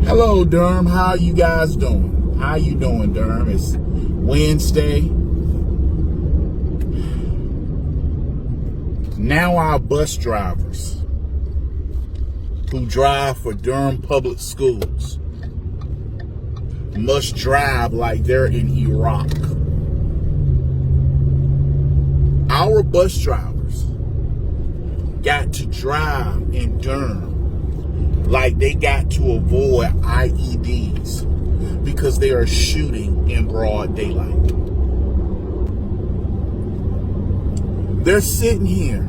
Hello, Durham. How you guys doing? How you doing, Durham? It's Wednesday. Now our bus drivers who drive for Durham public schools must drive like they're in Iraq. Our bus drivers got to drive in Durham like they got to avoid IEDs because they are shooting in broad daylight. They're sitting here.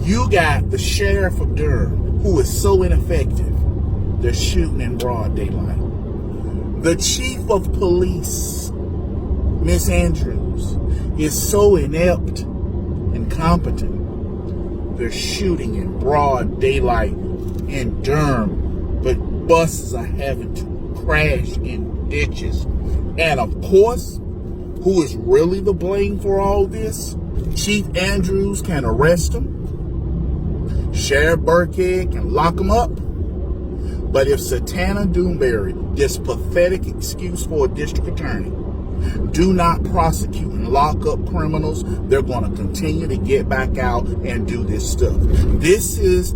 You got the sheriff of Durham, who is so ineffective. They're shooting in broad daylight. The chief of police, Miss Andrews, is so inept and competent. They're shooting in broad daylight in Durham, but buses are having to crash in ditches. And of course, who is really the blame for all this? Chief Andrews can arrest him. Sheriff Burkhead can lock him up. But if Satana Doomberry, this pathetic excuse for a district attorney, do not prosecute and lock up criminals, they're going to continue to get back out and do this stuff. This is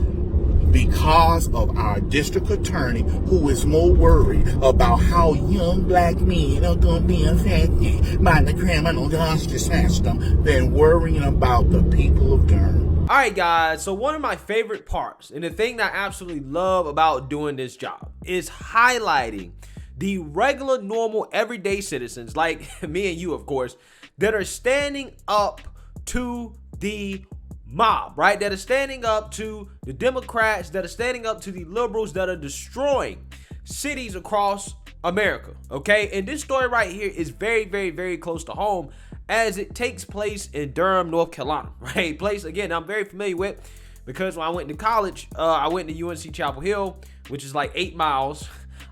because of our district attorney, who is more worried about how young black men are going to be affected by the criminal justice system than worrying about the people of Durham. All right, guys, so one of my favorite parts and the thing that I absolutely love about doing this job is highlighting the regular, normal, everyday citizens like me and you, of course, that are standing up to the mob, right? That are standing up to the Democrats, that are standing up to the liberals that are destroying cities across America, okay? And this story right here is very, very, very close to home as it takes place in Durham, North Carolina, right? Place, again, I'm very familiar with because when I went to college, I went to UNC Chapel Hill, which is like 8 miles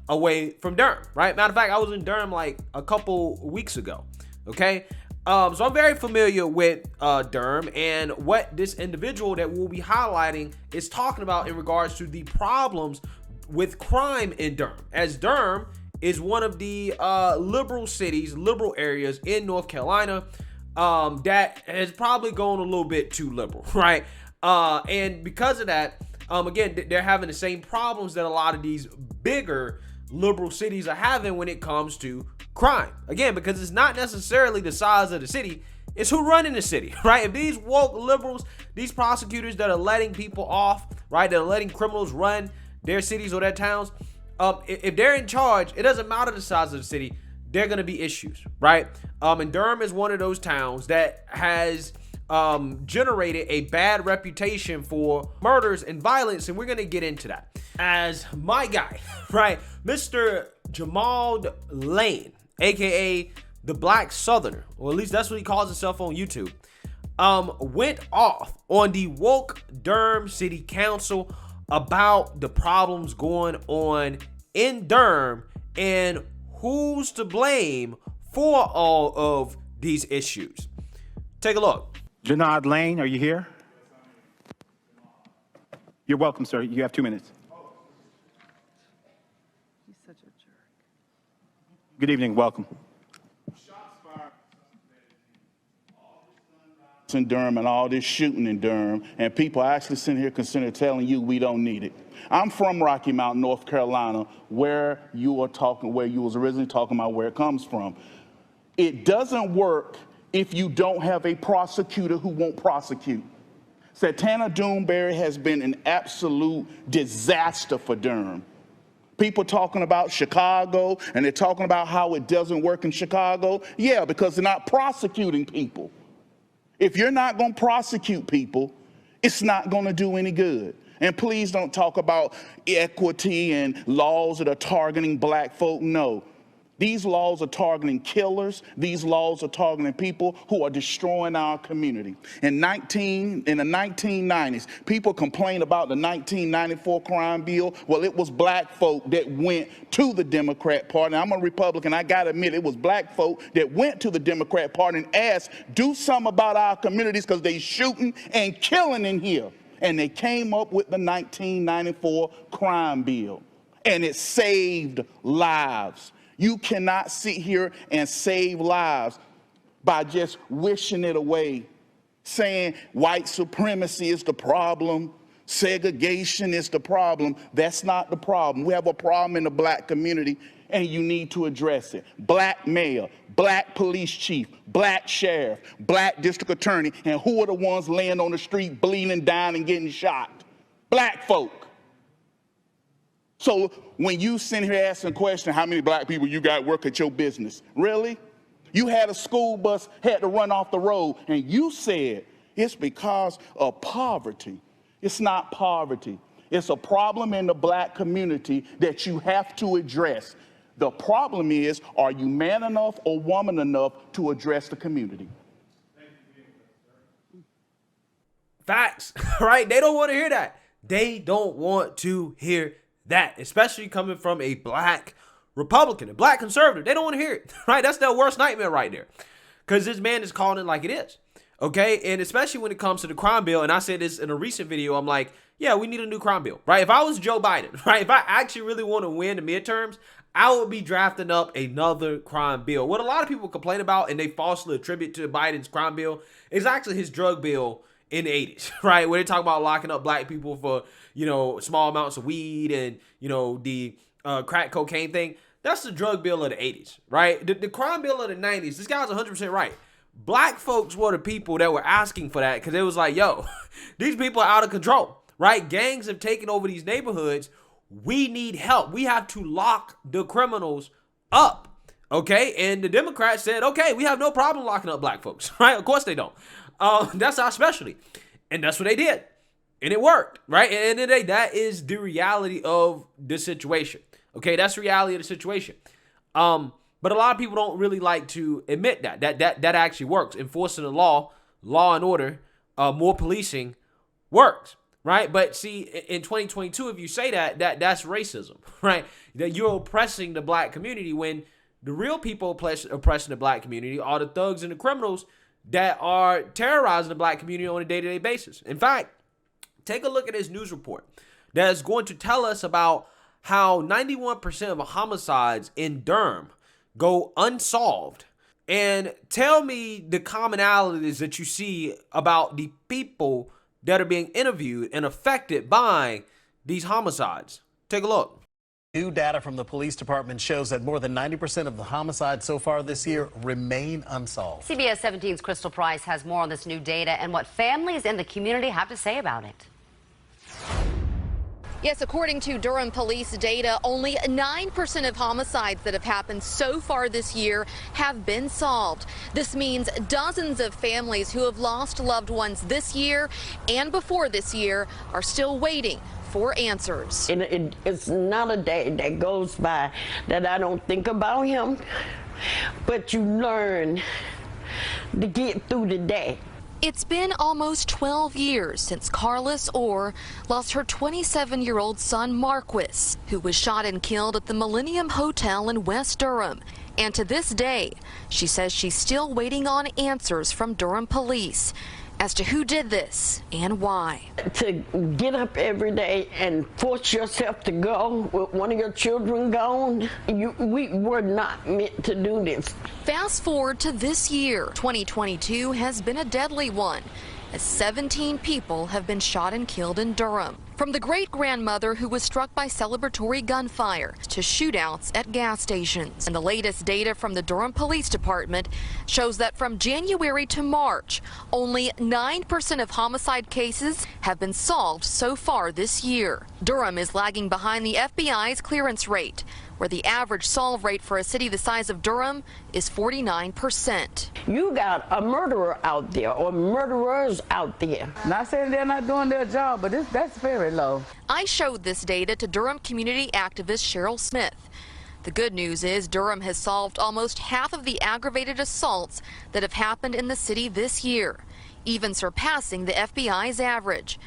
away from Durham, right? Matter of fact, I was in Durham like a couple weeks ago, okay? So I'm very familiar with Durham and what this individual that we'll be highlighting is talking about in regards to the problems with crime in Durham, as Durham is one of the liberal cities, liberal areas in North Carolina that has probably gone a little bit too liberal, right? And because of that, again, they're having the same problems that a lot of these bigger liberal cities are having when it comes to crime. Again, because it's not necessarily the size of the city, it's who running the city, right? If these woke liberals, these prosecutors that are letting people off, right, that are letting criminals run their cities or their towns, if they're in charge, it doesn't matter the size of the city, there are going to be issues, right? And Durham is one of those towns that has generated a bad reputation for murders and violence, and we're going to get into that. As my guy, right, Mr. Jamal Lane, aka the Black Southerner, or at least that's what he calls himself on YouTube, went off on the woke Durham City Council about the problems going on in Durham and who's to blame for all of these issues. Take a look. Janad Lane, are you here? You're welcome, sir. You have 2 minutes. He's such a jerk. Good evening. Welcome. In Durham and all this shooting in Durham, and people actually sitting here considering telling you we don't need it. I'm from Rocky Mount, North Carolina, where you was originally talking about where it comes from. It doesn't work if you don't have a prosecutor who won't prosecute. Satana Doomberry has been an absolute disaster for Durham. People talking about Chicago, and they're talking about how it doesn't work in Chicago. Yeah, because they're not prosecuting people. If you're not going to prosecute people, it's not going to do any good. And please don't talk about equity and laws that are targeting black folk. No. These laws are targeting killers. These laws are targeting people who are destroying our community. In the 1990s, people complained about the 1994 crime bill. Well, it was black folk that went to the Democrat Party. And I'm a Republican. I got to admit, it was black folk that went to the Democrat Party and asked, do something about our communities because they shooting and killing in here. And they came up with the 1994 crime bill. and it saved lives. You cannot sit here and save lives by just wishing it away, saying white supremacy is the problem, segregation is the problem. That's not the problem. We have a problem in the black community, and you need to address it. Black mayor, black police chief, black sheriff, black district attorney, and who are the ones laying on the street bleeding, dying, and getting shot? Black folk. So when you sit here asking questions, how many black people you got work at your business? Really? You had a school bus had to run off the road, and you said it's because of poverty. It's not poverty. It's a problem in the black community that you have to address. The problem is, are you man enough or woman enough to address the community? Facts, right? They don't want to hear that. They don't want to hear that, especially coming from a black Republican, a black conservative. They don't want to hear it, right? That's their worst nightmare right there, because this man is calling it like it is, okay? And especially when it comes to the crime bill, and I said this in a recent video, I'm like, yeah, we need a new crime bill, right? If I was Joe Biden, right, if I actually really want to win the midterms, I would be drafting up another crime bill. What a lot of people complain about, and they falsely attribute to Biden's crime bill, is actually his drug bill in the 80s, right? Where they talk about locking up black people for, small amounts of weed and, the crack cocaine thing. That's the drug bill of the 80s, right? The crime bill of the 90s, this guy's 100% right. Black folks were the people that were asking for that, because it was like, yo, these people are out of control, right? Gangs have taken over these neighborhoods. We need help. We have to lock the criminals up, okay? And the Democrats said, okay, we have no problem locking up black folks, right? Of course they don't. That's our specialty. And that's what they did. And it worked, right? At the end of the day, that is the reality of the situation. Okay, that's the reality of the situation. But a lot of people don't really like to admit that actually works. Enforcing the law and order, more policing works, right? But see, in 2022, if you say that's racism, right? That you're oppressing the black community, when the real people oppressing the black community are the thugs and the criminals that are terrorizing the black community on a day-to-day basis. In fact, take a look at this news report that's going to tell us about how 91% of homicides in Durham go unsolved. And tell me the commonalities that you see about the people that are being interviewed and affected by these homicides. Take a look. New data from the police department shows that more than 90% of the homicides so far this year remain unsolved. CBS 17's Crystal Price has more on this new data and what families in the community have to say about it. Yes, according to Durham police data, only 9% of homicides that have happened so far this year have been solved. This means dozens of families who have lost loved ones this year and before this year are still waiting for answers. And it's not a day that goes by that I don't think about him, but you learn to get through the day. It's been almost 12 years since Carlos Orr lost her 27-year-old son Marquis, who was shot and killed at the Millennium Hotel in West Durham. And to this day, she says she's still waiting on answers from Durham police as to who did this and why. To get up every day and force yourself to go with one of your children gone, we were not meant to do this. Fast forward to this year. 2022 has been a deadly one, as 17 people have been shot and killed in Durham. From the great-grandmother who was struck by celebratory gunfire to shootouts at gas stations. And the latest data from the Durham Police Department shows that from January to March, only 9% of homicide cases have been solved so far this year. Durham is lagging behind the FBI's clearance rate, where the average solve rate for a city the size of Durham is 49%. You got a murderer out there or murderers out there. Not saying they're not doing their job, but that's very low. I showed this data to Durham community activist Cheryl Smith. The good news is Durham has solved almost half of the aggravated assaults that have happened in the city this year, even surpassing the FBI's average.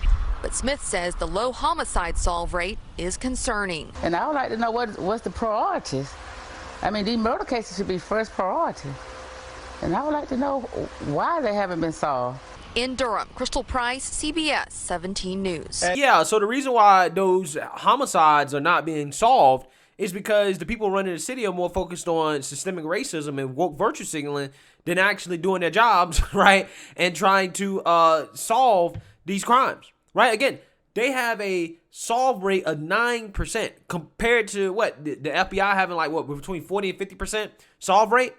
But Smith says the low homicide solve rate is concerning. And I would like to know what's the priorities. I mean, these murder cases should be first priority. And I would like to know why they haven't been solved. In Durham, Crystal Price, CBS 17 News. Yeah, so the reason why those homicides are not being solved is because the people running the city are more focused on systemic racism and woke virtue signaling than actually doing their jobs, right? And trying to solve these crimes, right? Again, they have a solve rate of 9% compared to what? The FBI having like what, between 40 and 50% solve rate?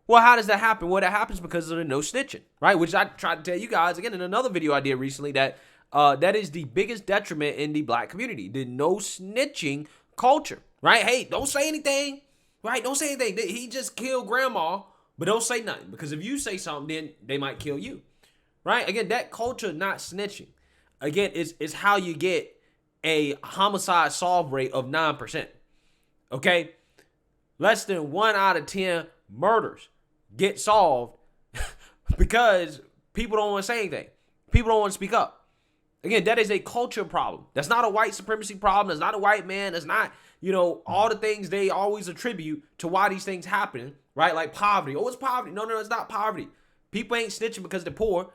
Well, how does that happen? Well, that happens because of the no snitching, right? Which I tried to tell you guys, again, in another video I did recently, that that is the biggest detriment in the black community, the no snitching culture, right? Hey, don't say anything, right? Don't say anything. He just killed grandma, but don't say nothing, because if you say something, then they might kill you, right? Again, that culture not snitching, again, is how you get a homicide solve rate of 9%, okay? Less than 1 out of 10 murders get solved because people don't want to say anything. People don't want to speak up. Again, that is a culture problem. That's not a white supremacy problem. That's not a white man. That's not, all the things they always attribute to why these things happen, right? Like poverty. Oh, it's poverty. No, it's not poverty. People ain't snitching because they're poor,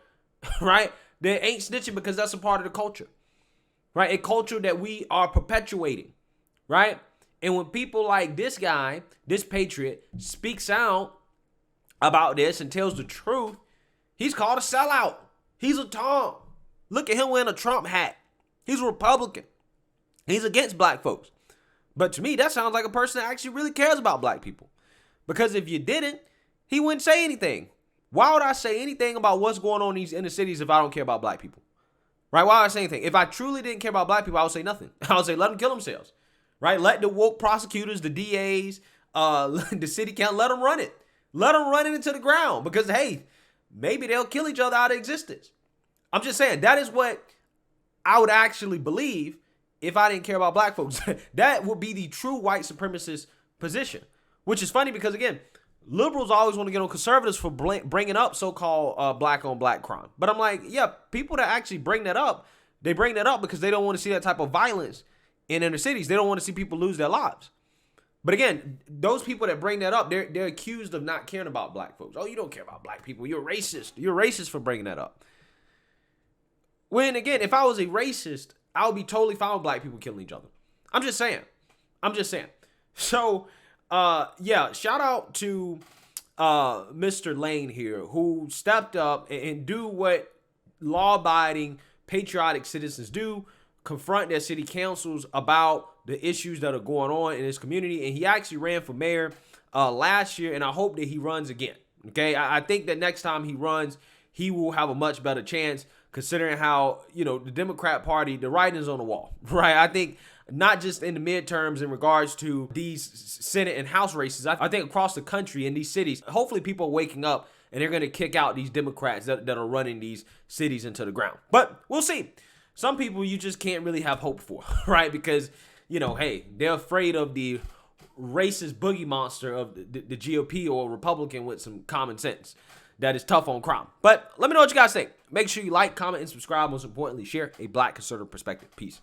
right? They ain't snitching because that's a part of the culture, right? A culture that we are perpetuating, right? And when people like this guy, this Patriot, speaks out about this and tells the truth, he's called a sellout. He's a Tom. Look at him wearing a Trump hat. He's a Republican. He's against black folks. But to me, that sounds like a person that actually really cares about black people. Because if you didn't, he wouldn't say anything. Why would I say anything about what's going on in these inner cities if I don't care about black people? Right? Why would I say anything? If I truly didn't care about black people, I would say nothing. I would say let them kill themselves. Right? Let the woke prosecutors, the DAs, the city council, let them run it. Let them run it into the ground. Because, hey, maybe they'll kill each other out of existence. I'm just saying, that is what I would actually believe if I didn't care about black folks. That would be the true white supremacist position. Which is funny because, again, liberals always want to get on conservatives for bringing up so-called black-on-black crime. But I'm like, yeah, people that actually bring that up, they bring that up because they don't want to see that type of violence in inner cities. They don't want to see people lose their lives. But again, those people that bring that up, they're accused of not caring about black folks. Oh, you don't care about black people. You're racist. You're racist for bringing that up. When, again, if I was a racist, I would be totally fine with black people killing each other. I'm just saying. So, yeah, shout out to Mr. Lane here, who stepped up and do what law-abiding, patriotic citizens do, confront their city councils about the issues that are going on in his community. And he actually ran for mayor last year, and I hope that he runs again. Okay, I think that next time he runs, he will have a much better chance, considering how, the Democrat Party, the writing is on the wall, right? I think not just in the midterms in regards to these Senate and House races, I think across the country in these cities, hopefully people are waking up and they're going to kick out these Democrats that are running these cities into the ground. But we'll see. Some people you just can't really have hope for, right? Because, hey, they're afraid of the racist boogie monster of the GOP or Republican with some common sense that is tough on crime. But let me know what you guys think. Make sure you like, comment, and subscribe. Most importantly, share a black conservative perspective. Peace.